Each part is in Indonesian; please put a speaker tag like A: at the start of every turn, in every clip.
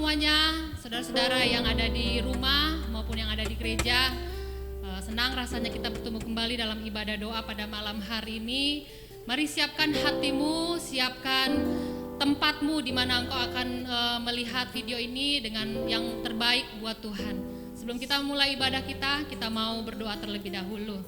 A: semuanya, saudara-saudara yang ada di rumah maupun yang ada di gereja. Senang rasanya kita bertemu kembali dalam ibadah doa pada malam hari ini. Mari siapkan hatimu, siapkan tempatmu di mana engkau akan melihat video ini dengan yang terbaik buat Tuhan. Sebelum kita mulai ibadah kita mau berdoa terlebih dahulu.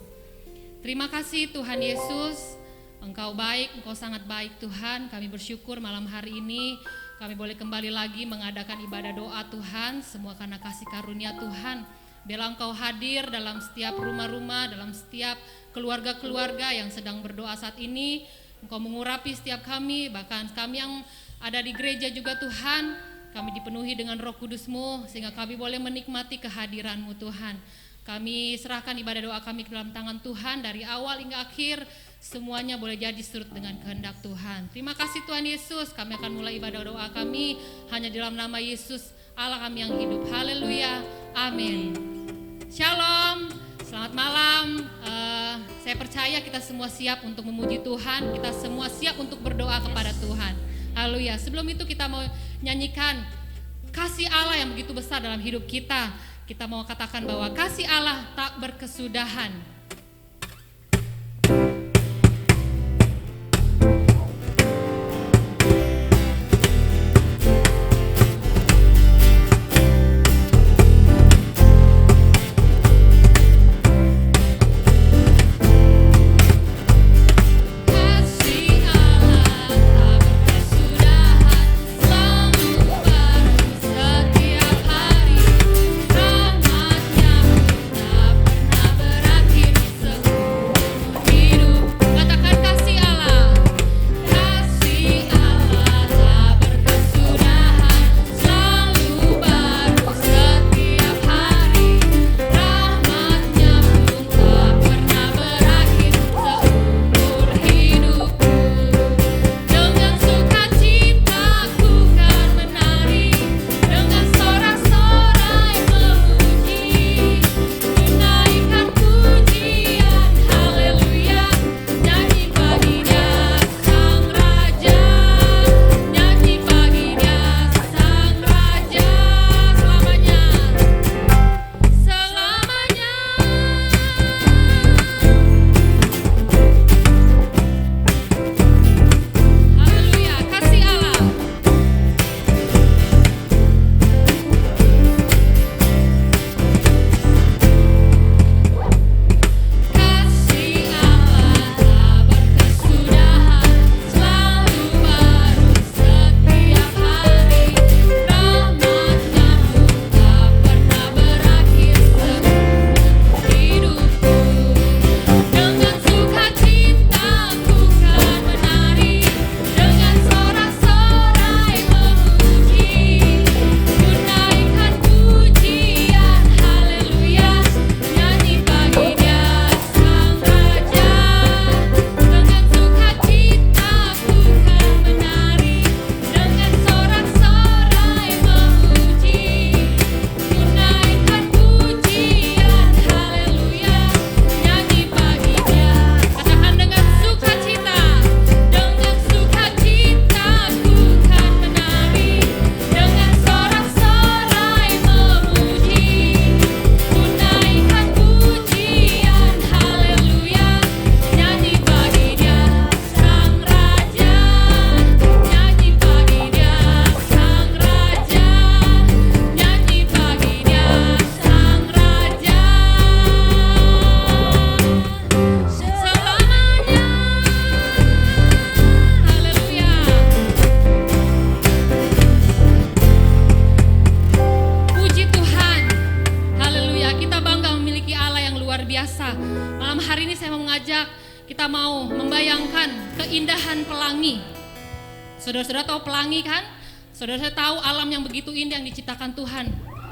A: Terima kasih Tuhan Yesus, Engkau baik, Engkau sangat baik Tuhan. Kami bersyukur malam hari ini kami boleh kembali lagi mengadakan ibadah doa Tuhan, semua karena kasih karunia Tuhan. Biarlah Engkau hadir dalam setiap rumah-rumah, dalam setiap keluarga-keluarga yang sedang berdoa saat ini. Engkau mengurapi setiap kami, bahkan kami yang ada di gereja juga Tuhan. Kami dipenuhi dengan Roh Kudus-Mu sehingga kami boleh menikmati kehadiran-Mu Tuhan. Kami serahkan ibadah doa kami ke dalam tangan Tuhan dari awal hingga akhir. Semuanya boleh jadi surut dengan kehendak Tuhan. Terima kasih Tuhan Yesus. Kami akan mulai ibadah doa kami hanya dalam nama Yesus Allah kami yang hidup. Haleluya. Amin. Shalom. Selamat malam. Saya percaya kita semua siap untuk memuji Tuhan. Kita semua siap untuk berdoa kepada Tuhan. Haleluya. Sebelum itu kita mau nyanyikan kasih Allah yang begitu besar dalam hidup kita. Kita mau katakan bahwa kasih Allah tak berkesudahan. Saudara-saudara tahu pelangi kan? Saudara-saudara tahu alam yang begitu indah yang diciptakan Tuhan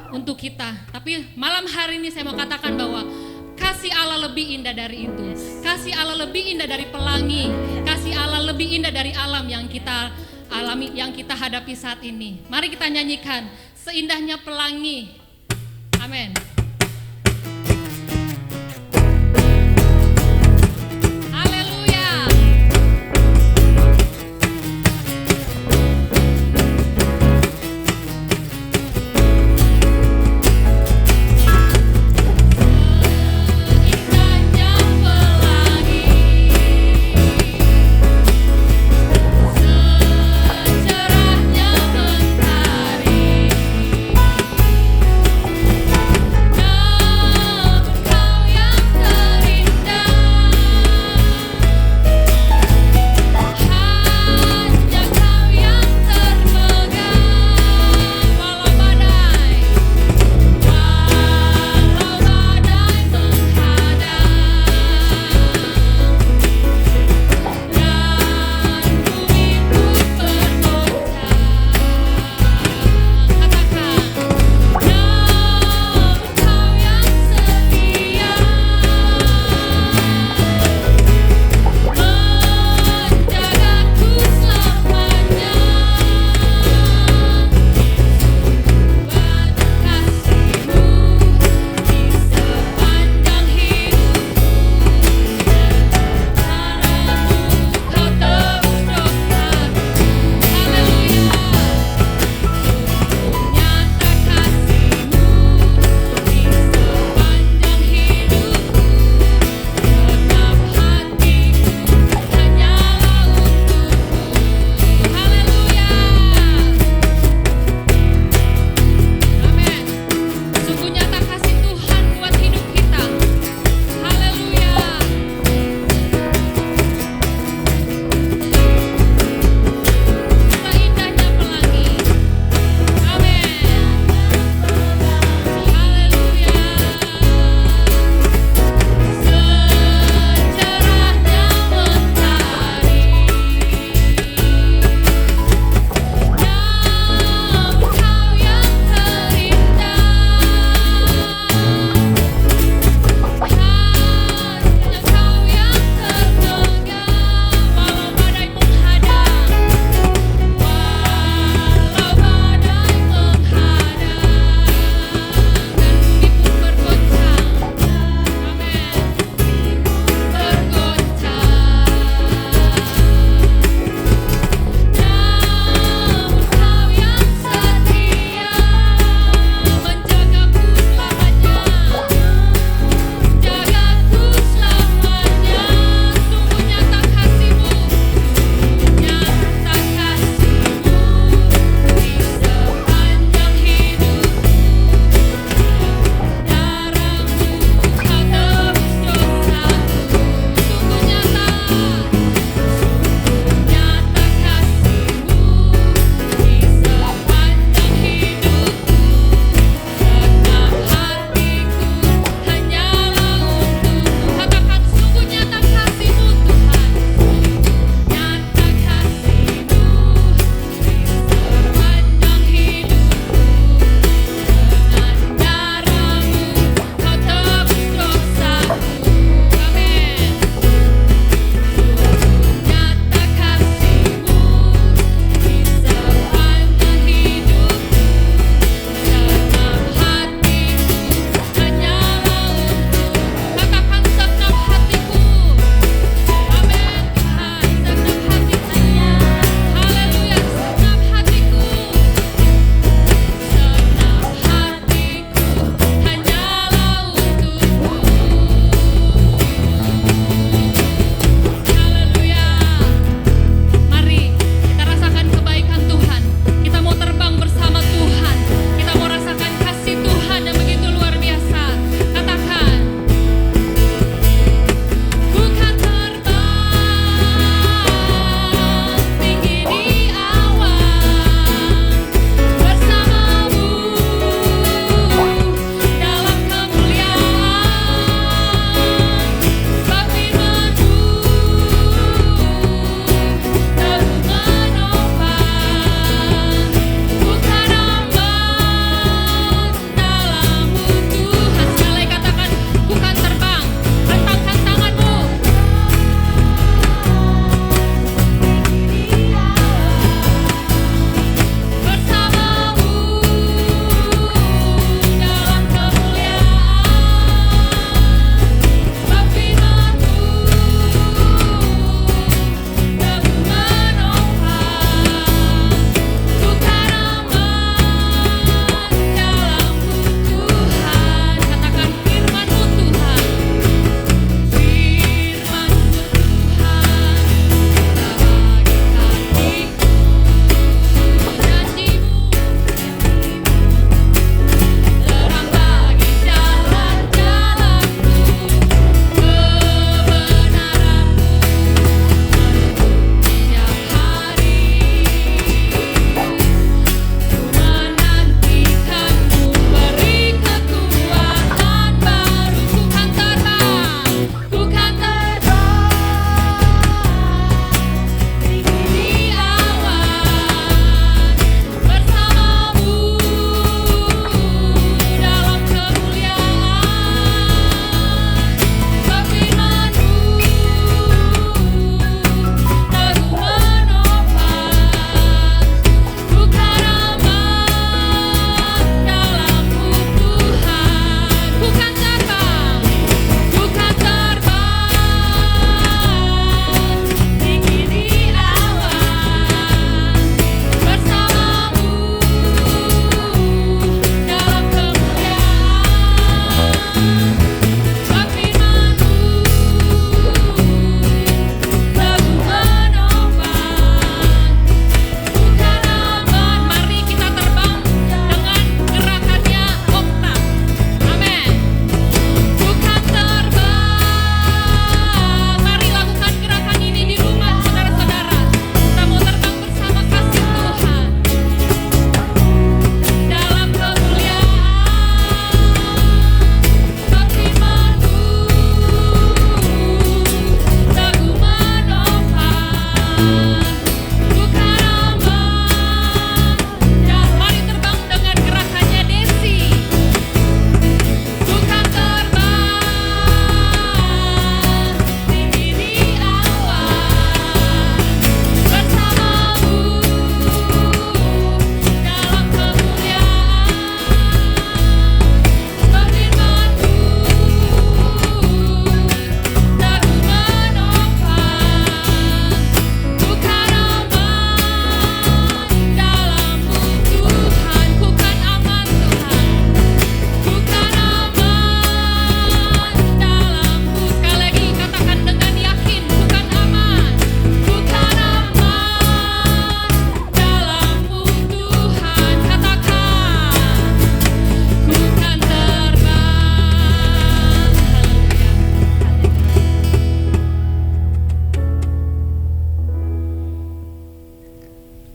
A: untuk kita. Tapi malam hari ini saya mau katakan bahwa kasih Allah lebih indah dari itu. Kasih Allah lebih indah dari pelangi. Kasih Allah lebih indah dari alam yang kita alami, yang kita hadapi saat ini. Mari kita nyanyikan seindahnya pelangi. Amin.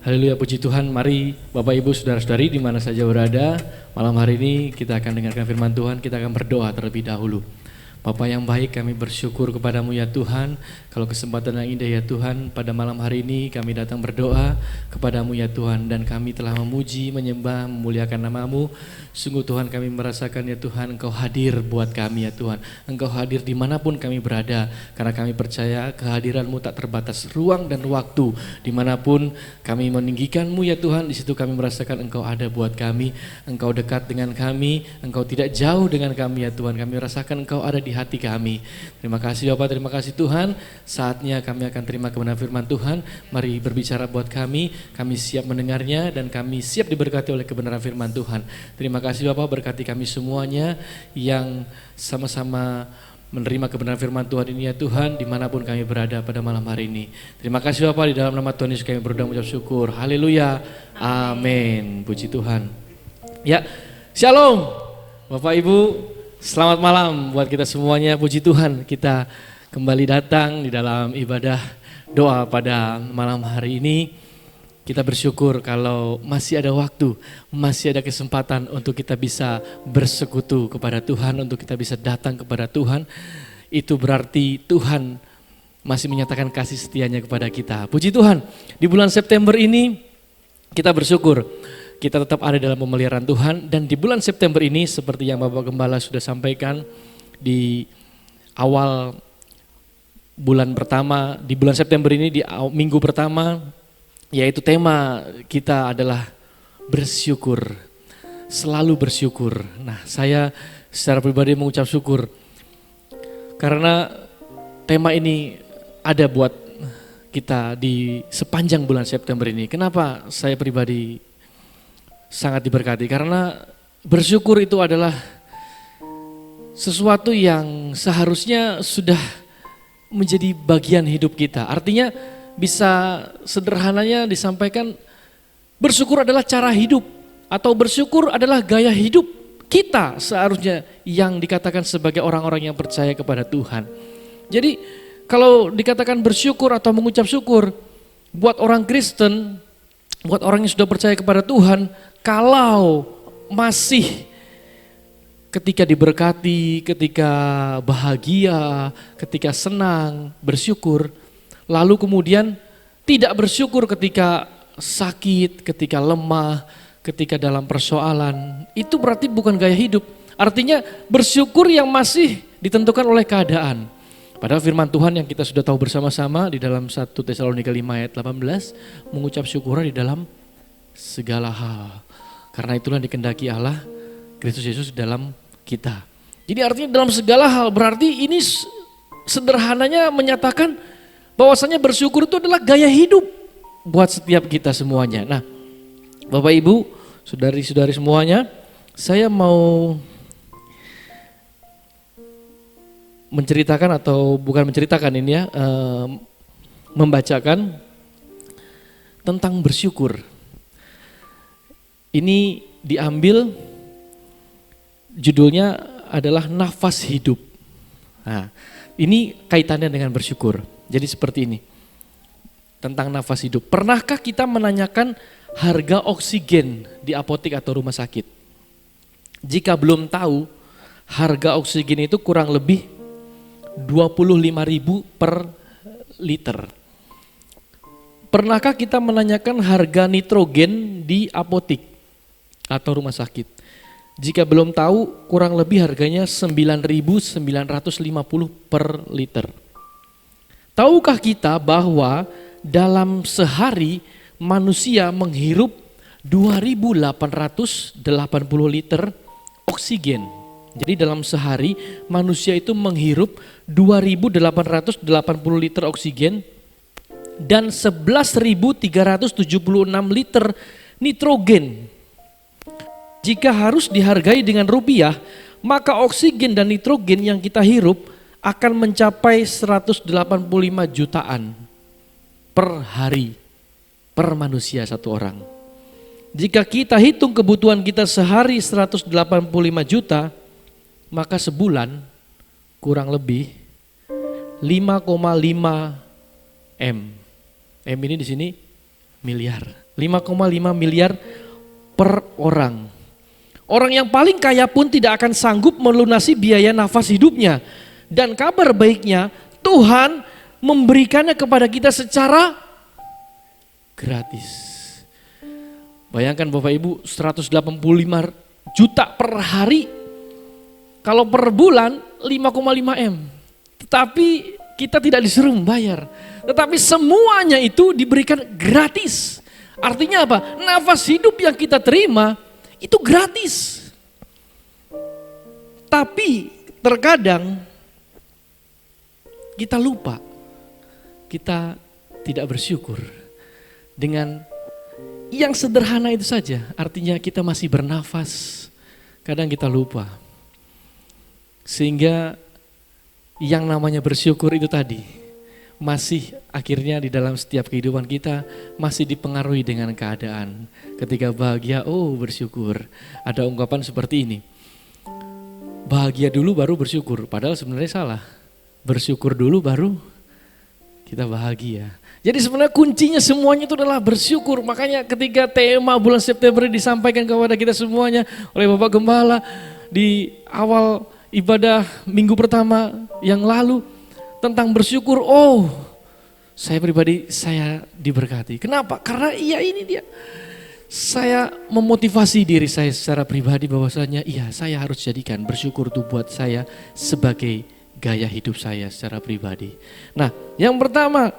B: Haleluya, puji Tuhan. Mari Bapak Ibu Saudara-saudari di mana saja berada, malam hari ini kita akan dengarkan firman Tuhan, kita akan berdoa terlebih dahulu. Bapa yang baik, kami bersyukur kepadamu ya Tuhan. Kalau kesempatan yang indah ya Tuhan, pada malam hari ini kami datang berdoa kepadamu ya Tuhan. Dan kami telah memuji, menyembah, memuliakan namamu. Sungguh Tuhan, kami merasakan ya Tuhan, Engkau hadir buat kami ya Tuhan. Engkau hadir dimanapun kami berada, karena kami percaya kehadiranmu tak terbatas ruang dan waktu. Dimanapun kami meninggikanmu ya Tuhan, di situ kami merasakan Engkau ada buat kami. Engkau dekat dengan kami, Engkau tidak jauh dengan kami ya Tuhan. Kami rasakan Engkau ada di hati kami. Terima kasih Bapak, terima kasih Tuhan. Saatnya kami akan terima kebenaran firman Tuhan. Mari berbicara buat kami siap mendengarnya dan kami siap diberkati oleh kebenaran firman Tuhan. Terima kasih Bapak, berkati kami semuanya yang sama-sama menerima kebenaran firman Tuhan ini ya Tuhan, dimanapun kami berada pada malam hari ini. Terima kasih Bapak, di dalam nama Tuhan Yesus kami berdoa mengucap syukur. Haleluya, amin. Puji Tuhan. Ya, shalom Bapak Ibu. Selamat malam buat kita semuanya, puji Tuhan kita kembali datang di dalam ibadah doa pada malam hari ini. Kita bersyukur kalau masih ada waktu, masih ada kesempatan untuk kita bisa bersekutu kepada Tuhan, untuk kita bisa datang kepada Tuhan. Itu berarti Tuhan masih menyatakan kasih setianya kepada kita. Puji Tuhan, di bulan September ini kita bersyukur kita tetap ada dalam pemeliharaan Tuhan, dan di bulan September ini seperti yang Bapak Gembala sudah sampaikan di awal bulan pertama, di bulan September ini di minggu pertama, yaitu tema kita adalah bersyukur, selalu bersyukur. Nah, saya secara pribadi mengucap syukur karena tema ini ada buat kita di sepanjang bulan September ini. Kenapa saya pribadi sangat diberkati? Karena bersyukur itu adalah sesuatu yang seharusnya sudah menjadi bagian hidup kita. Artinya bisa sederhananya disampaikan, bersyukur adalah cara hidup atau bersyukur adalah gaya hidup kita seharusnya yang dikatakan sebagai orang-orang yang percaya kepada Tuhan. Jadi kalau dikatakan bersyukur atau mengucap syukur buat orang Kristen, buat orang yang sudah percaya kepada Tuhan, kalau masih ketika diberkati, ketika bahagia, ketika senang, bersyukur, lalu kemudian tidak bersyukur ketika sakit, ketika lemah, ketika dalam persoalan, itu berarti bukan gaya hidup. Artinya bersyukur yang masih ditentukan oleh keadaan. Padahal firman Tuhan yang kita sudah tahu bersama-sama di dalam 1 Tesalonika 5 ayat 18, mengucap syukur di dalam segala hal. Karena itulah dikehendaki Allah, Kristus Yesus dalam kita. Jadi artinya dalam segala hal, berarti ini sederhananya menyatakan bahwasanya bersyukur itu adalah gaya hidup buat setiap kita semuanya. Nah, Bapak Ibu, saudari-saudari semuanya, saya mau menceritakan atau bukan menceritakan ini ya, membacakan tentang bersyukur. Ini diambil judulnya adalah nafas hidup. Nah, ini kaitannya dengan bersyukur. Jadi seperti ini, tentang nafas hidup. Pernahkah kita menanyakan harga oksigen di apotek atau rumah sakit? Jika belum tahu, harga oksigen itu kurang lebih 25.000 per liter. Pernahkah kita menanyakan harga nitrogen di apotek atau rumah sakit? Jika belum tahu, kurang lebih harganya 9.950 per liter. Tahukah kita bahwa dalam sehari manusia menghirup 2.880 liter oksigen. Jadi dalam sehari manusia itu menghirup 2.880 liter oksigen dan 11.376 liter nitrogen. Jika harus dihargai dengan rupiah, maka oksigen dan nitrogen yang kita hirup akan mencapai 185 jutaan per hari, per manusia satu orang. Jika kita hitung kebutuhan kita sehari 185 juta, maka sebulan kurang lebih 5,5 M. M ini di sini miliar. 5,5 miliar per orang. Orang yang paling kaya pun tidak akan sanggup melunasi biaya nafas hidupnya. Dan kabar baiknya, Tuhan memberikannya kepada kita secara gratis. Bayangkan Bapak Ibu, 185 juta per hari. Kalau per bulan 5,5 M. Tetapi kita tidak disuruh membayar. Tetapi semuanya itu diberikan gratis. Artinya apa? Nafas hidup yang kita terima itu gratis. Tapi terkadang kita lupa. Kita tidak bersyukur dengan yang sederhana itu saja. Artinya kita masih bernafas. Kadang kita lupa. Sehingga yang namanya bersyukur itu tadi masih akhirnya di dalam setiap kehidupan kita masih dipengaruhi dengan keadaan. Ketika bahagia, oh bersyukur. Ada ungkapan seperti ini. Bahagia dulu baru bersyukur, padahal sebenarnya salah. Bersyukur dulu baru kita bahagia. Jadi sebenarnya kuncinya semuanya itu adalah bersyukur. Makanya ketika tema bulan September disampaikan kepada kita semuanya oleh Bapak Gembala di awal ibadah minggu pertama yang lalu tentang bersyukur, oh saya pribadi saya diberkati. Kenapa? Karena ini dia. Saya memotivasi diri saya secara pribadi bahwasanya iya saya harus jadikan bersyukur itu buat saya sebagai gaya hidup saya secara pribadi. Nah yang pertama,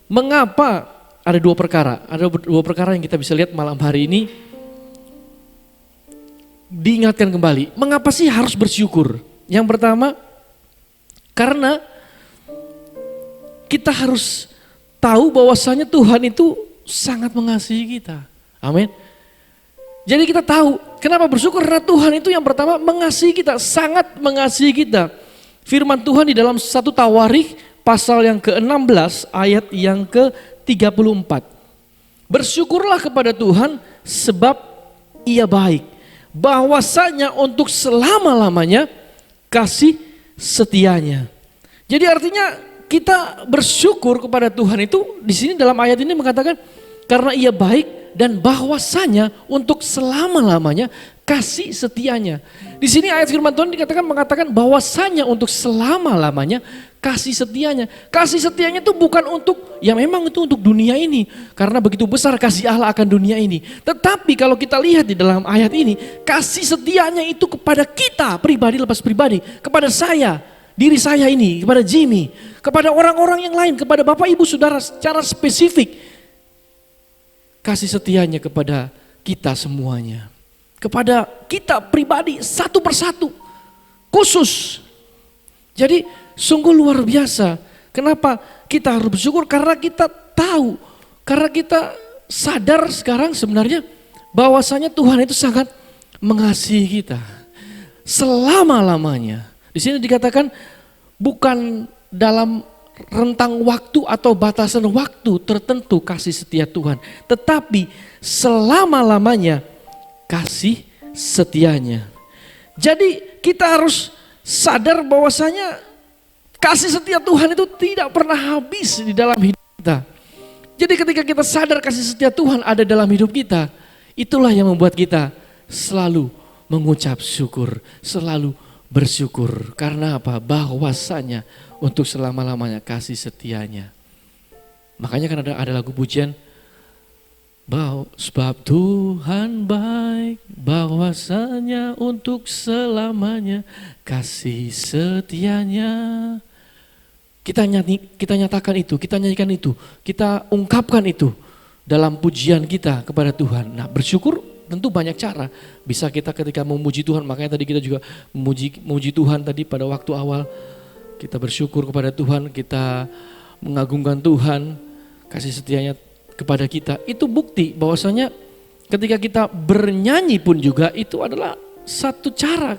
B: mengapa ada dua perkara. Ada dua perkara yang kita bisa lihat malam hari ini. Diingatkan kembali, mengapa sih harus bersyukur? Yang pertama, karena kita harus tahu bahwasanya Tuhan itu sangat mengasihi kita. Amin. Jadi kita tahu kenapa bersyukur, karena Tuhan itu yang pertama mengasihi kita, sangat mengasihi kita. Firman Tuhan di dalam 1 Tawarikh pasal yang ke-16 ayat yang ke-34. Bersyukurlah kepada Tuhan sebab Ia baik. Bahwasanya untuk selama-lamanya kasih setianya. Jadi artinya kita bersyukur kepada Tuhan itu di sini dalam ayat ini mengatakan karena Ia baik dan bahwasanya untuk selama-lamanya kasih setianya. Di sini ayat firman Tuhan mengatakan bahwasanya untuk selama-lamanya kasih setianya. Kasih setianya itu bukan untuk, ya memang itu untuk dunia ini. Karena begitu besar kasih Allah akan dunia ini. Tetapi kalau kita lihat di dalam ayat ini, kasih setianya itu kepada kita pribadi lepas pribadi. Kepada saya, diri saya ini, kepada Jimmy, kepada orang-orang yang lain, kepada Bapak Ibu Saudara secara spesifik. Kasih setianya kepada kita semuanya. Kepada kita pribadi satu persatu. Khusus. Jadi sungguh luar biasa. Kenapa kita harus bersyukur? Karena kita tahu, karena kita sadar sekarang sebenarnya bahwasanya Tuhan itu sangat mengasihi kita selama-lamanya. Di sini dikatakan bukan dalam rentang waktu atau batasan waktu tertentu kasih setia Tuhan, tetapi selama-lamanya kasih setianya. Jadi kita harus sadar bahwasanya kasih setia Tuhan itu tidak pernah habis di dalam hidup kita. Jadi ketika kita sadar kasih setia Tuhan ada dalam hidup kita, itulah yang membuat kita selalu mengucap syukur, selalu bersyukur. Karena apa? Bahwasanya untuk selama-lamanya kasih setianya. Makanya kan ada lagu pujian, sebab Tuhan baik, bahwasanya untuk selamanya kasih setianya. Kita nyatakan itu, kita nyanyikan itu, kita ungkapkan itu dalam pujian kita kepada Tuhan. Nah bersyukur tentu banyak cara. Bisa kita ketika memuji Tuhan, makanya tadi kita juga memuji Tuhan tadi pada waktu awal. Kita bersyukur kepada Tuhan, kita mengagungkan Tuhan, kasih setianya kepada kita. Itu bukti bahwasanya ketika kita bernyanyi pun juga itu adalah satu cara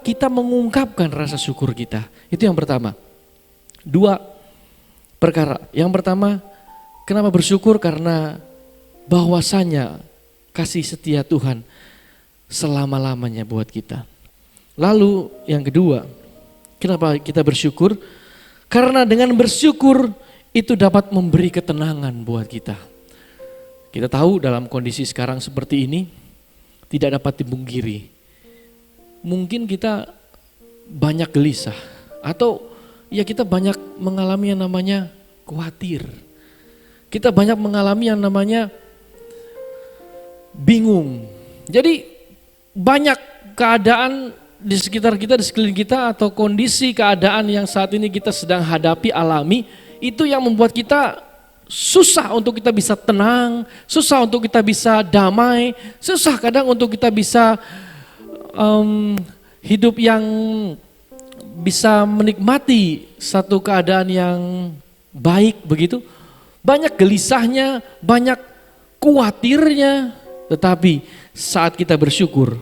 B: kita mengungkapkan rasa syukur kita. Itu yang pertama. Dua perkara. Yang pertama, kenapa bersyukur? Karena bahwasanya kasih setia Tuhan selama-lamanya buat kita. Lalu yang kedua, kenapa kita bersyukur? Karena dengan bersyukur itu dapat memberi ketenangan buat kita. Kita tahu dalam kondisi sekarang seperti ini tidak dapat dipungkiri. Mungkin kita banyak gelisah atau ya kita banyak mengalami yang namanya khawatir. Kita banyak mengalami yang namanya bingung. Jadi banyak keadaan di sekitar kita, di sekeliling kita atau kondisi keadaan yang saat ini kita sedang hadapi, alami, itu yang membuat kita susah untuk kita bisa tenang, susah untuk kita bisa damai, susah kadang untuk kita bisa hidup yang bisa menikmati satu keadaan yang baik begitu. Banyak gelisahnya, banyak khawatirnya, tetapi saat kita bersyukur,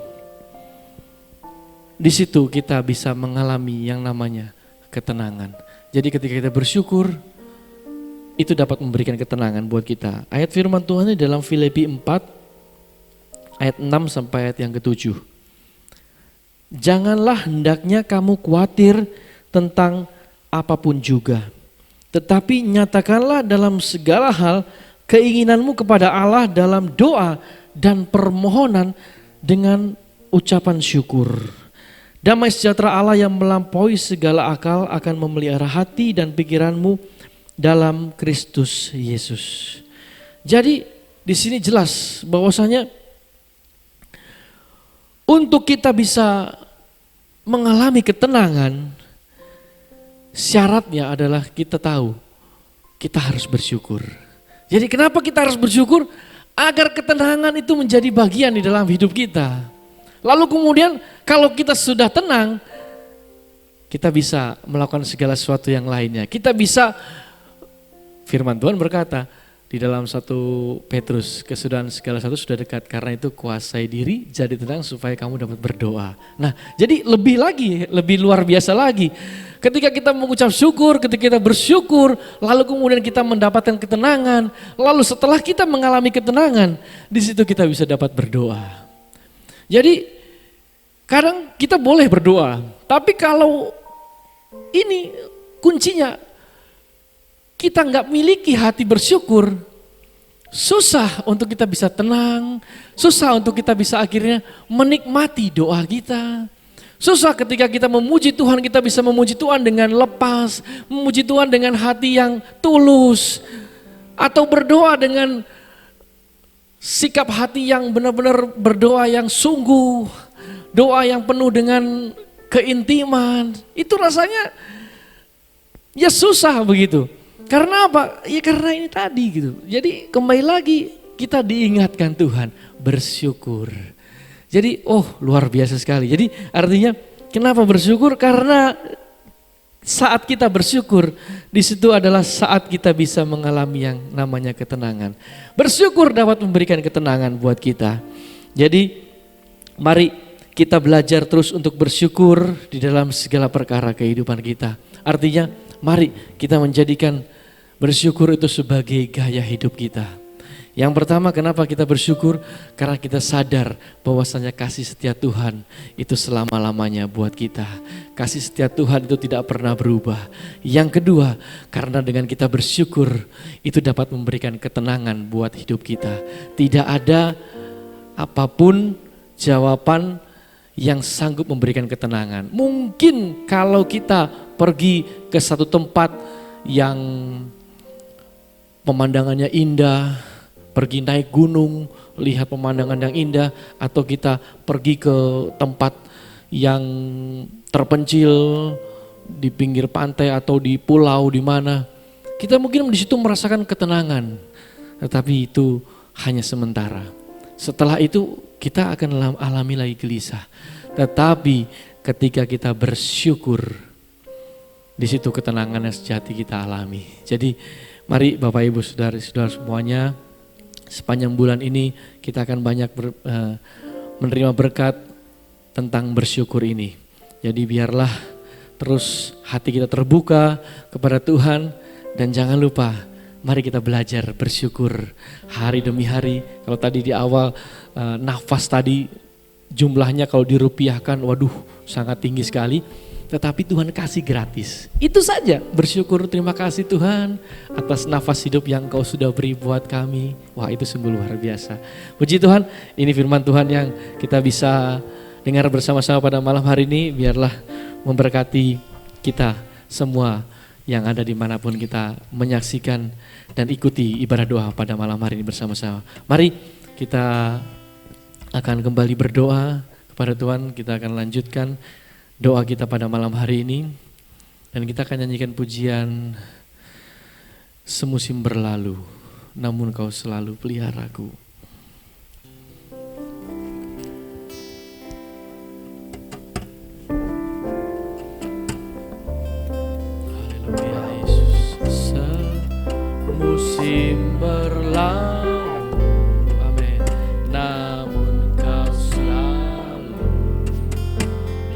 B: di situ kita bisa mengalami yang namanya ketenangan. Jadi ketika kita bersyukur, itu dapat memberikan ketenangan buat kita. Ayat firman Tuhan ini dalam Filipi 4 ayat 6 sampai ayat yang ke-7. Janganlah hendaknya kamu khawatir tentang apapun juga, tetapi nyatakanlah dalam segala hal keinginanmu kepada Allah dalam doa dan permohonan dengan ucapan syukur. Damai sejahtera Allah yang melampaui segala akal akan memelihara hati dan pikiranmu dalam Kristus Yesus. Jadi di sini jelas bahwasanya untuk kita bisa mengalami ketenangan, syaratnya adalah kita tahu kita harus bersyukur. Jadi kenapa kita harus bersyukur? Agar ketenangan itu menjadi bagian di dalam hidup kita. Lalu kemudian kalau kita sudah tenang, kita bisa melakukan segala sesuatu yang lainnya. Kita bisa, firman Tuhan berkata di dalam 1 Petrus, kesudahan segala sesuatu sudah dekat, karena itu kuasai diri, jadi tenang supaya kamu dapat berdoa. Nah, jadi lebih lagi, lebih luar biasa lagi. Ketika kita mengucap syukur, ketika kita bersyukur, lalu kemudian kita mendapatkan ketenangan, lalu setelah kita mengalami ketenangan, di situ kita bisa dapat berdoa. Jadi kadang kita boleh berdoa, tapi kalau ini kuncinya, kita nggak miliki hati bersyukur, susah untuk kita bisa tenang, susah untuk kita bisa akhirnya menikmati doa kita. Susah ketika kita memuji Tuhan, kita bisa memuji Tuhan dengan lepas, memuji Tuhan dengan hati yang tulus, atau berdoa dengan sikap hati yang benar-benar berdoa yang sungguh, doa yang penuh dengan keintiman. Itu rasanya ya susah begitu. Karena apa? Ya karena ini tadi gitu. Jadi kembali lagi kita diingatkan Tuhan bersyukur. Jadi luar biasa sekali. Jadi artinya kenapa bersyukur? Karena saat kita bersyukur, di situ adalah saat kita bisa mengalami yang namanya ketenangan. Bersyukur dapat memberikan ketenangan buat kita. Jadi mari kita belajar terus untuk bersyukur di dalam segala perkara kehidupan kita. Artinya mari kita menjadikan bersyukur itu sebagai gaya hidup kita. Yang pertama, kenapa kita bersyukur? Karena kita sadar bahwasanya kasih setia Tuhan itu selama-lamanya buat kita. Kasih setia Tuhan itu tidak pernah berubah. Yang kedua, karena dengan kita bersyukur itu dapat memberikan ketenangan buat hidup kita. Tidak ada apapun jawaban yang sanggup memberikan ketenangan. Mungkin kalau kita pergi ke satu tempat yang pemandangannya indah, pergi naik gunung, lihat pemandangan yang indah, atau kita pergi ke tempat yang terpencil di pinggir pantai atau di pulau di mana, kita mungkin di situ merasakan ketenangan, tetapi itu hanya sementara. Setelah itu kita akan alami lagi gelisah. Tetapi ketika kita bersyukur, di situ ketenangan yang sejati kita alami. Jadi mari Bapak Ibu Saudara-saudara semuanya, sepanjang bulan ini kita akan banyak menerima berkat tentang bersyukur ini. Jadi biarlah terus hati kita terbuka kepada Tuhan, dan jangan lupa mari kita belajar bersyukur hari demi hari. Kalau tadi di awal nafas tadi jumlahnya kalau dirupiahkan, waduh sangat tinggi sekali. tetapi Tuhan kasih gratis. Itu saja, bersyukur, terima kasih Tuhan atas nafas hidup yang Kau sudah beri buat kami. Wah, itu sungguh luar biasa. Puji Tuhan, ini firman Tuhan yang kita bisa dengar bersama-sama pada malam hari ini. Biarlah memberkati kita semua yang ada dimanapun kita menyaksikan dan ikuti ibadah doa pada malam hari ini bersama-sama. Mari kita akan kembali berdoa kepada Tuhan. Kita akan lanjutkan doa kita pada malam hari ini, dan kita akan nyanyikan pujian Semusim berlalu, namun Kau selalu peliharaku. Haleluya Yesus. Semusim berlalu, amin, namun Kau selalu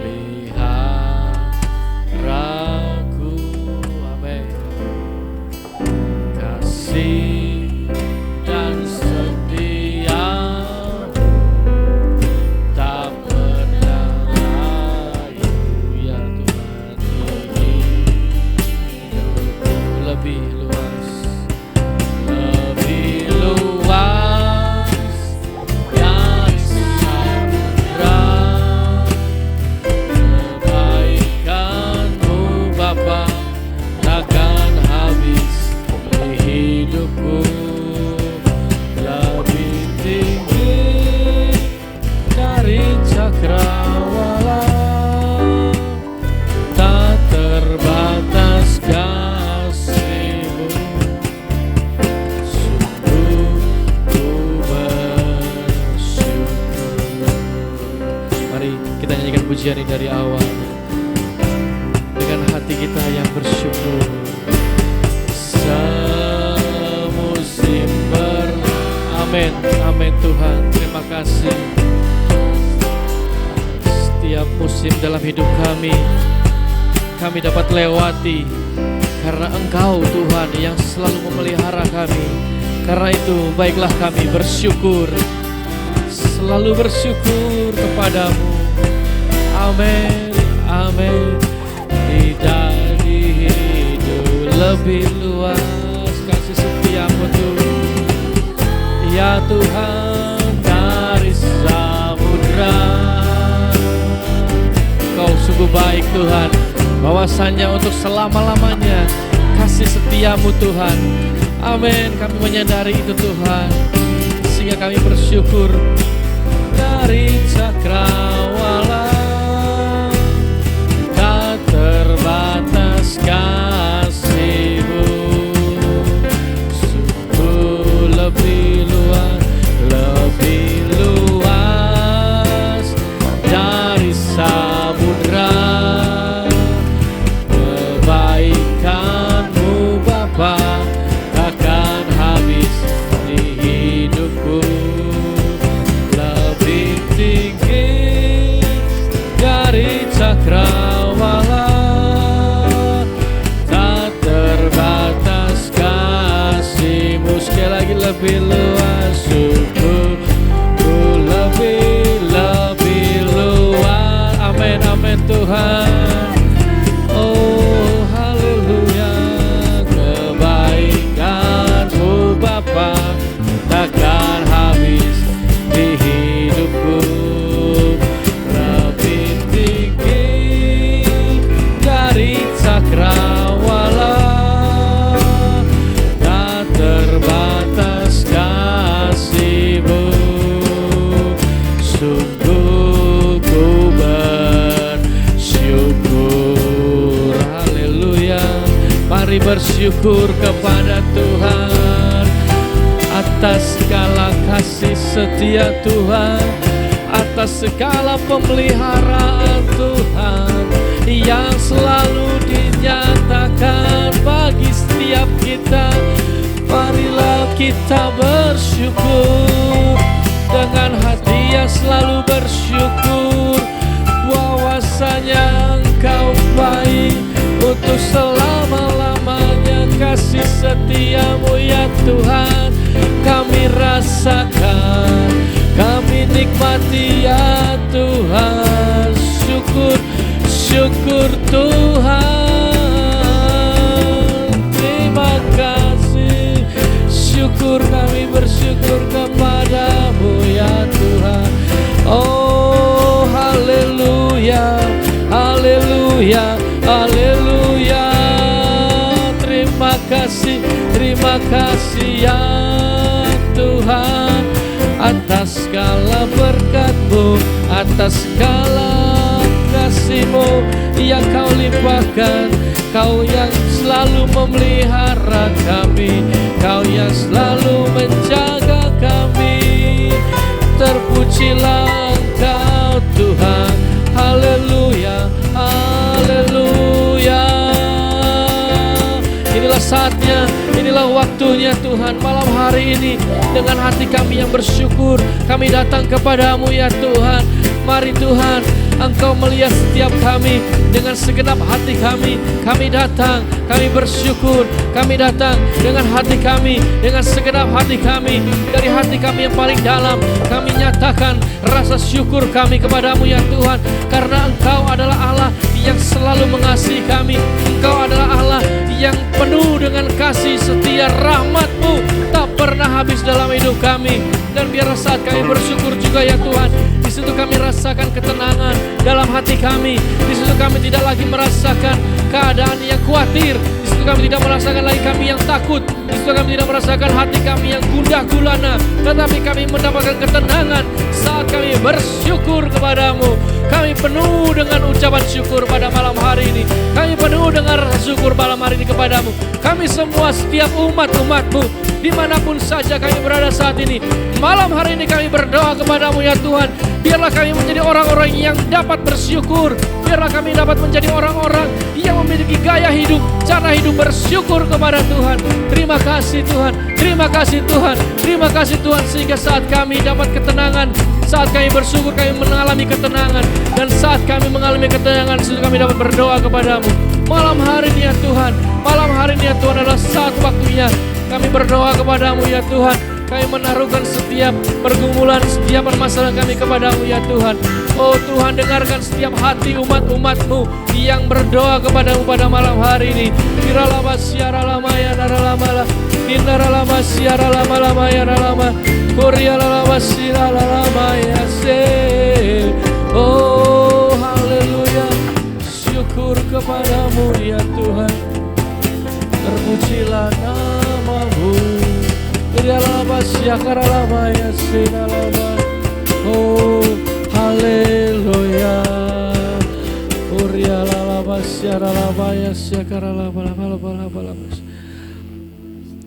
B: peliharaku, amin. Kasih dan setia-Mu tak pernah layu, ya Tuhan. Hidupku lebih luas dari samudra. Kebaikan-Mu Bapa takkan habis di hidupku. Lebih tinggi dari cakrawala, tak terbatas kasih-Mu. Sungguh ku bersyukur. Mari kita nyanyikan pujian ini dari awal dengan hati kita yang bersyukur. Semusim amin, amin Tuhan, terima kasih. Setiap musim dalam hidup kami dapat lewati karena Engkau Tuhan yang selalu memelihara kami. Karena itu baiklah kami bersyukur, selalu bersyukur kepadamu. Amin, amin. Dari hidup lebih luas kasih setia-Mu Tuhan, ya Tuhan, dari samudra. Kau sungguh baik Tuhan, bahwasannya untuk selama-lamanya kasih setia-Mu Tuhan. Amin, kami menyadari itu Tuhan, sehingga kami bersyukur. Dari cakrawala tak terbatas kasih-Mu. Sungguh lebih luas dari samudra. Kebaikan-Mu Bapa takkan habis di hidupku. Lebih tinggi dari cakrawala, tak terbatas kasih-Mu. Sekali lagi, lebih luas, syukur lebih luas. Amin, amin Tuhan. Oh haleluya. Kebaikan-Mu Bapa takkan habis di hidupku. Lebih tinggi dari cakrawala, tak terbatas kasih-Mu. Sungguh ku bersyukur. Haleluya. Mari bersyukur kepada Tuhan atas segala kasih setia Tuhan, atas segala pemeliharaan Tuhan yang selalu dinyatakan bagi setiap kita. Marilah kita bersyukur dengan hati yang selalu bersyukur, bahwasanya Engkau baik untuk selama-lamanya. Kasih setia-Mu ya Tuhan kami rasakan, kami nikmati ya Tuhan. Syukur bersyukur Tuhan. Terima kasih. Syukur kami bersyukur kepadamu ya Tuhan. Oh haleluya, haleluya, haleluya. Terima kasih ya Tuhan, atas segala berkat-Mu, atas segala kasih-Mu yang Kau limpahkan. Kau yang selalu memelihara kami, Kau yang selalu menjaga kami. Terpujilah Engkau Tuhan. Haleluya, haleluya. Inilah saatnya, inilah waktunya Tuhan. Malam hari ini dengan hati kami yang bersyukur, kami datang kepadamu ya Tuhan. Mari Tuhan, Engkau melihat setiap kami dengan segenap hati kami. Kami datang, kami bersyukur. Kami datang dengan hati kami, dengan segenap hati kami. Dari hati kami yang paling dalam, kami nyatakan rasa syukur kami kepadamu ya Tuhan. Karena Engkau adalah Allah yang selalu mengasihi kami. Engkau adalah Allah yang penuh dengan kasih setia, rahmat-Mu tak pernah habis dalam hidup kami. Dan biarlah saat kami bersyukur juga ya Tuhan, di situ kami rasakan ketenangan dalam hati kami. Di situ kami tidak lagi merasakan keadaan yang khawatir. Di situ kami tidak merasakan lagi kami yang takut. Di situ kami tidak merasakan hati kami yang gundah gulana. Tetapi kami mendapatkan ketenangan saat kami bersyukur kepadamu. Kami penuh dengan ucapan syukur pada malam hari ini. Kami penuh dengan rasa syukur malam hari ini kepadamu. Kami semua setiap umat-umat-Mu dimanapun saja kami berada saat ini. Malam hari ini kami berdoa kepadamu ya Tuhan. Biarlah kami menjadi orang-orang yang dapat bersyukur. Biarlah kami dapat menjadi orang-orang yang memiliki gaya hidup, cara hidup bersyukur kepada Tuhan. Terima kasih Tuhan, terima kasih Tuhan, terima kasih Tuhan. Sehingga saat kami dapat ketenangan, saat kami bersyukur kami mengalami ketenangan. Dan saat kami mengalami ketenangan, sesudah kami dapat berdoa kepadamu. Malam hari ini ya Tuhan, malam hari ini ya Tuhan adalah saat waktunya kami berdoa kepadamu ya Tuhan. Kami menaruhkan setiap pergumulan, setiap permasalahan kami kepadamu ya Tuhan. Oh Tuhan, dengarkan setiap hati umat-umat-Mu yang berdoa kepadamu pada malam hari ini. Iralama siara lama ya naralamala, inaralama siara lama-lama ya nalama, korialama siara lama ya se. Oh haleluya, syukur kepadamu ya Tuhan. Terpujilah nama-Mu. Oh haleluya.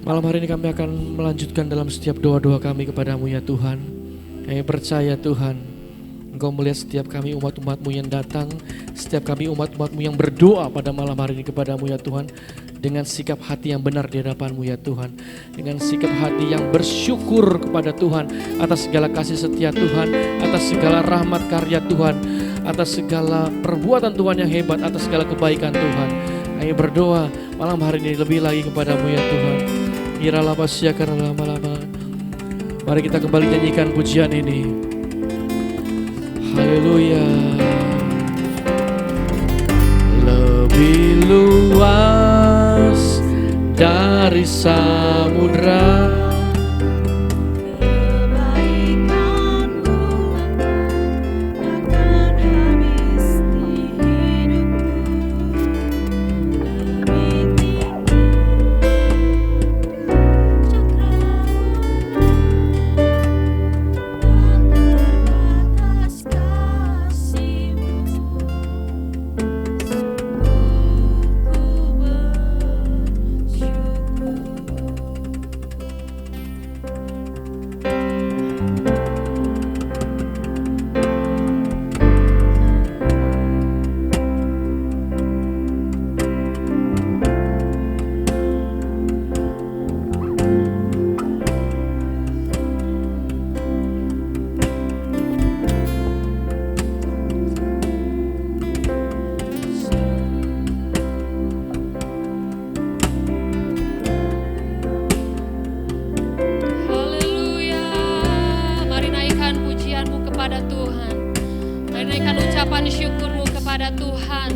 B: Malam hari ini kami akan melanjutkan dalam setiap doa-doa kami kepadamu ya Tuhan. Kami percaya Tuhan, Engkau melihat setiap kami umat-umat-Mu yang datang, setiap kami umat-umat-Mu yang berdoa pada malam hari ini kepadamu ya Tuhan. Dengan sikap hati yang benar di hadapan-Mu ya Tuhan. Dengan sikap hati yang bersyukur kepada Tuhan atas segala kasih setia Tuhan, atas segala rahmat karya Tuhan, atas segala perbuatan Tuhan yang hebat, atas segala kebaikan Tuhan. Kami berdoa malam hari ini lebih lagi kepadamu ya Tuhan. Mari kita kembali nyanyikan pujian ini. Haleluya. Lebih luas dari samudra
C: kebaikan-Mu takkan habis di hidupku. Lebih tinggi cakra-Mu, tak terbatas kasih-Mu.
A: Kepada Tuhan, mari naikkan ucapan syukurmu kepada Tuhan.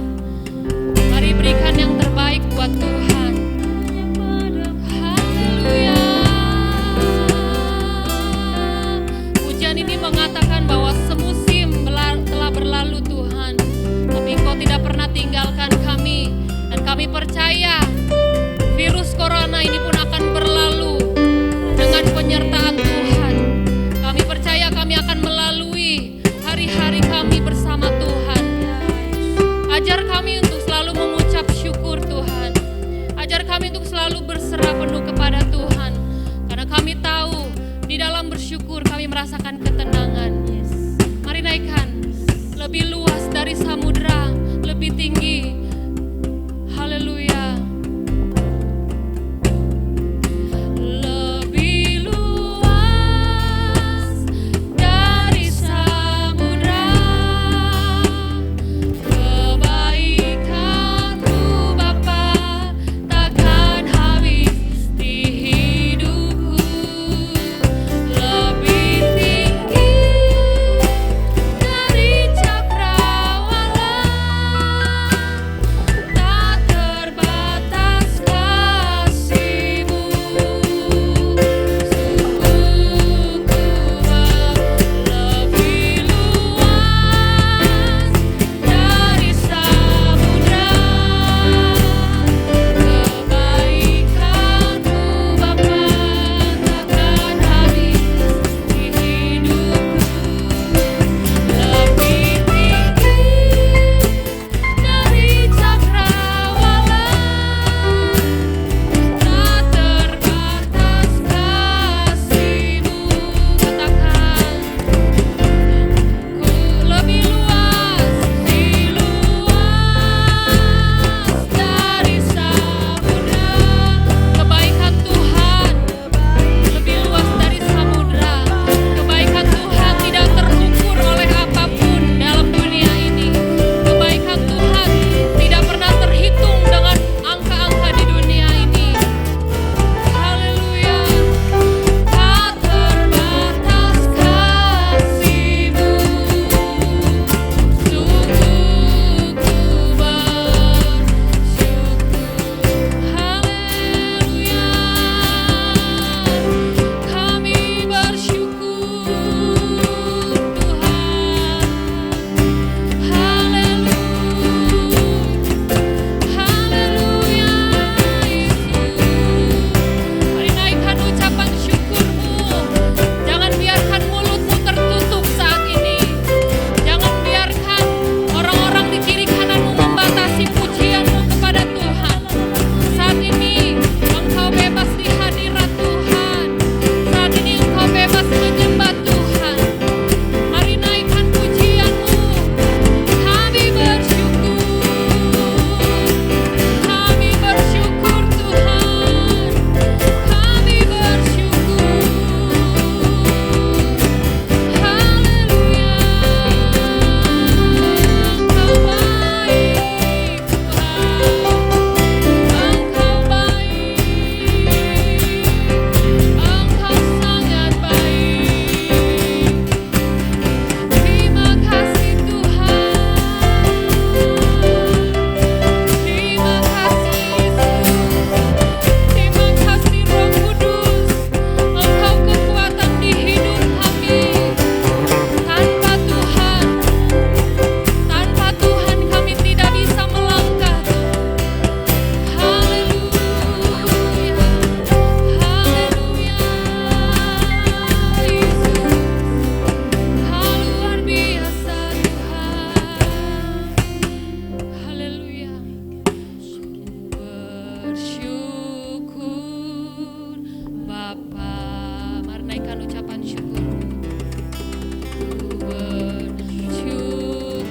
A: memberikan yang terbaik buat Tuhan. Haleluya. Pujian ini mengatakan bahwa semusim telah berlalu Tuhan, tapi Engkau tidak pernah tinggalkan kami. Dan kami percaya virus corona ini pun akan berlalu dengan penyertaan Tuhan. Kami percaya kami akan melalui hari-hari kami bersama Tuhan. Ajar kami untuk selalu mengucap syukur Tuhan. Ajar kami untuk selalu berserah penuh kepada Tuhan. Karena kami tahu di dalam bersyukur kami merasakan ketenangan. Mari naikkan lebih luas dari samudra, lebih tinggi. Haleluya. Lebih luas dari samudra, kebaikan-Mu Bapa takkan habis di hidupku. Lebih tinggi dari cakrawala, tak terbatas kasih-Mu. Sukuku lebih luas dari samudra, kebaikan-Mu Bapa takkan habis di hidupku. Lebih tinggi dari cakrawala, tak terbatas kasih-Mu. Katakan, ku lebih luas dari samudra. Kebaikan Tuhan lebih luas dari samudra. Kebaikan Tuhan tidak terukur oleh apapun dalam dunia ini. Kebaikan Tuhan tidak pernah terhitung dengan angka-angka di dunia ini. Haleluya. Tak terbatas kasih-Mu. Sukuku bersyukur. Haleluya. Kami bersyukur Tuhan. Haleluya. Haleluya Yesus. Mari naikkan ucapan syukur-Mu. Jangan biarkan mulutmu tertutup saat ini. Jangan biarkan orang-orang di kiri kananmu membatasi pujian-Mu kepada Tuhan. Saat ini Engkau bebas di hadirat Tuhan. Saat ini Engkau bebas menyembah Tuhan. Mari naikkan pujian-Mu. Kami bersyukur. Kami bersyukur Tuhan. Kami bersyukur. Haleluya. Engkau baik Tuhan. Engkau baik. Engkau sangat baik. Terima kasih Tuhan. Terima kasih Yesus. Terima kasih Roh Kudus. Engkau kekuatan di hidup kami. Tanpa Tuhan kami tidak bisa melangkah. Haleluya. Haleluya. Yesus. Kau luar biasa Tuhan. Haleluya. Bersyukur Bapa. Mari naikkan ucapan syukur. Bersyukur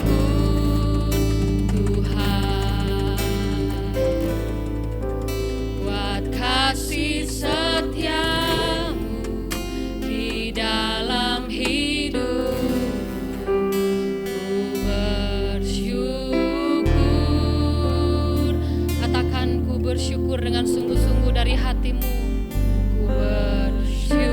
A: Tuhan buat kasih setia-Mu di dalam hidup. Ku bersyukur. Katakan, ku bersyukur dengan sungguh-sungguh dari hatimu. Ku bersyukur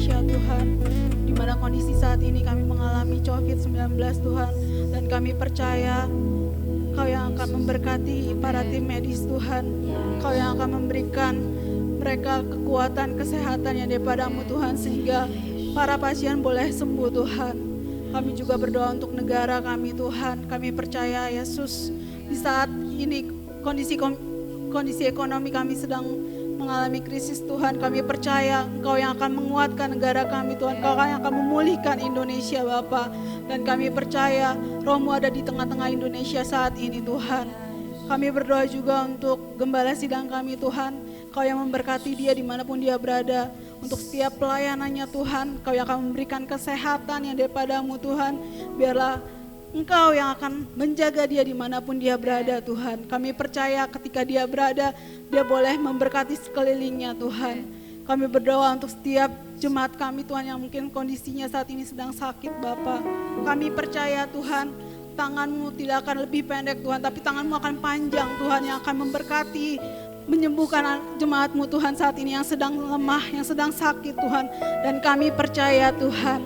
D: Indonesia Tuhan, di mana kondisi saat ini kami mengalami COVID-19 Tuhan, dan kami percaya Kau yang akan memberkati para tim medis Tuhan, Kau yang akan memberikan mereka kekuatan kesehatan yang daripadamu Tuhan, sehingga para pasien boleh sembuh Tuhan. Kami juga berdoa untuk negara kami Tuhan. Kami percaya Yesus, di saat ini kondisi ekonomi kami sedang mengalami krisis Tuhan, kami percaya Engkau yang akan menguatkan negara kami Tuhan, Engkau yang akan memulihkan Indonesia Bapa. Dan kami percaya Roh-Mu ada di tengah-tengah Indonesia saat ini Tuhan. Kami berdoa juga untuk gembala sidang kami Tuhan, Kau yang memberkati dia dimanapun dia berada, untuk setiap pelayanannya Tuhan, Kau yang akan memberikan kesehatan yang daripadamu Tuhan. Biarlah Engkau yang akan menjaga dia dimanapun dia berada Tuhan. Kami percaya ketika dia berada, dia boleh memberkati sekelilingnya Tuhan. Kami berdoa untuk setiap jemaat kami Tuhan yang mungkin kondisinya saat ini sedang sakit Bapa. Kami percaya Tuhan, tangan-Mu tidak akan lebih pendek Tuhan, tapi tangan-Mu akan panjang Tuhan, yang akan memberkati, menyembuhkan jemaat-Mu Tuhan saat ini yang sedang lemah, yang sedang sakit Tuhan. Dan kami percaya Tuhan,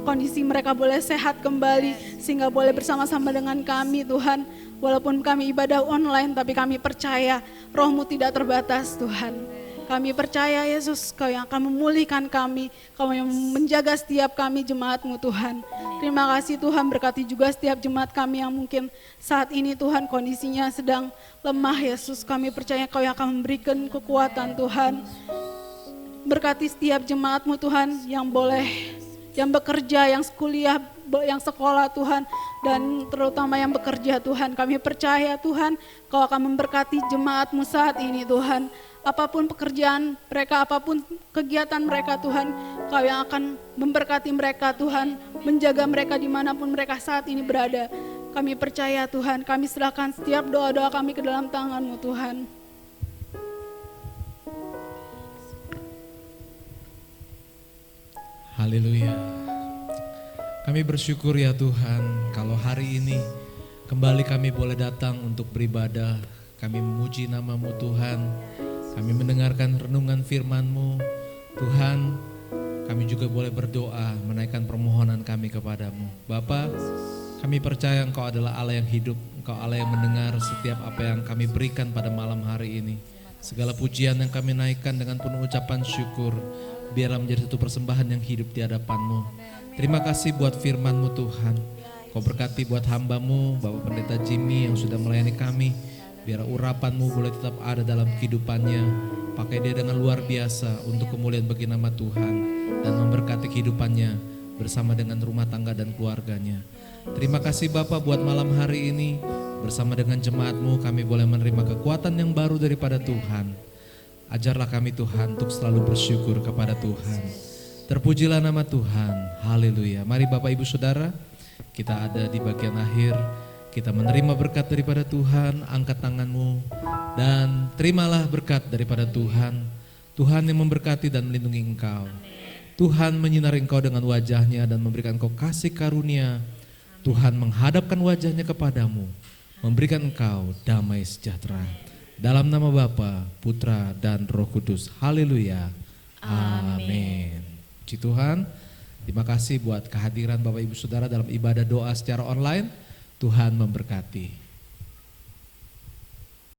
D: kondisi mereka boleh sehat kembali, sehingga boleh bersama-sama dengan kami Tuhan. Walaupun kami ibadah online, tapi kami percaya Roh-Mu tidak terbatas Tuhan. Kami percaya Yesus, Kau yang akan memulihkan kami, Kau yang menjaga setiap kami jemaat-Mu Tuhan. Terima kasih Tuhan, berkati juga setiap jemaat kami yang mungkin saat ini Tuhan kondisinya sedang lemah Yesus. Kami percaya Kau yang akan memberikan kekuatan Tuhan. Berkati setiap jemaat-Mu Tuhan yang bekerja, yang kuliah, yang sekolah Tuhan, dan terutama yang bekerja Tuhan. Kami percaya Tuhan, Kau akan memberkati jemaat-Mu saat ini Tuhan. Apapun pekerjaan mereka, apapun kegiatan mereka Tuhan, Kau yang akan memberkati mereka Tuhan, menjaga mereka dimanapun mereka saat ini berada. Kami percaya Tuhan, kami serahkan setiap doa-doa kami ke dalam tangan-Mu Tuhan.
E: Haleluya. Kami bersyukur ya Tuhan, kalau hari ini kembali kami boleh datang untuk beribadah. Kami memuji nama-Mu Tuhan. Kami mendengarkan renungan firman-Mu. Tuhan, kami juga boleh berdoa, menaikkan permohonan kami kepadamu. Bapa, kami percaya Engkau adalah Allah yang hidup. Engkau Allah yang mendengar setiap apa yang kami berikan pada malam hari ini. Segala pujian yang kami naikkan dengan penuh ucapan syukur, biarlah menjadi satu persembahan yang hidup di hadapan-Mu. Terima kasih buat firman-Mu Tuhan. Kau berkati buat hamba-Mu, Bapak Pendeta Jimmy yang sudah melayani kami. Biar urapan-Mu boleh tetap ada dalam kehidupannya. Pakai dia dengan luar biasa untuk kemuliaan bagi nama Tuhan. Dan memberkati kehidupannya bersama dengan rumah tangga dan keluarganya. Terima kasih Bapak buat malam hari ini. Bersama dengan jemaat-Mu kami boleh menerima kekuatan yang baru daripada Tuhan. Ajarlah kami Tuhan untuk selalu bersyukur kepada Tuhan. Terpujilah nama Tuhan. Haleluya. Mari Bapak Ibu Saudara, kita ada di bagian akhir. Kita menerima berkat daripada Tuhan. Angkat tanganmu dan terimalah berkat daripada Tuhan. Tuhan yang memberkati dan melindungi engkau. Tuhan menyinari engkau dengan wajahnya dan memberikan engkau kasih karunia. Tuhan menghadapkan wajahnya kepadamu, memberikan engkau damai sejahtera. Dalam nama Bapa, Putra, dan Roh Kudus. Haleluya. Amin. Puji Tuhan. Terima kasih buat kehadiran Bapak Ibu Saudara dalam ibadah doa secara online. Tuhan memberkati.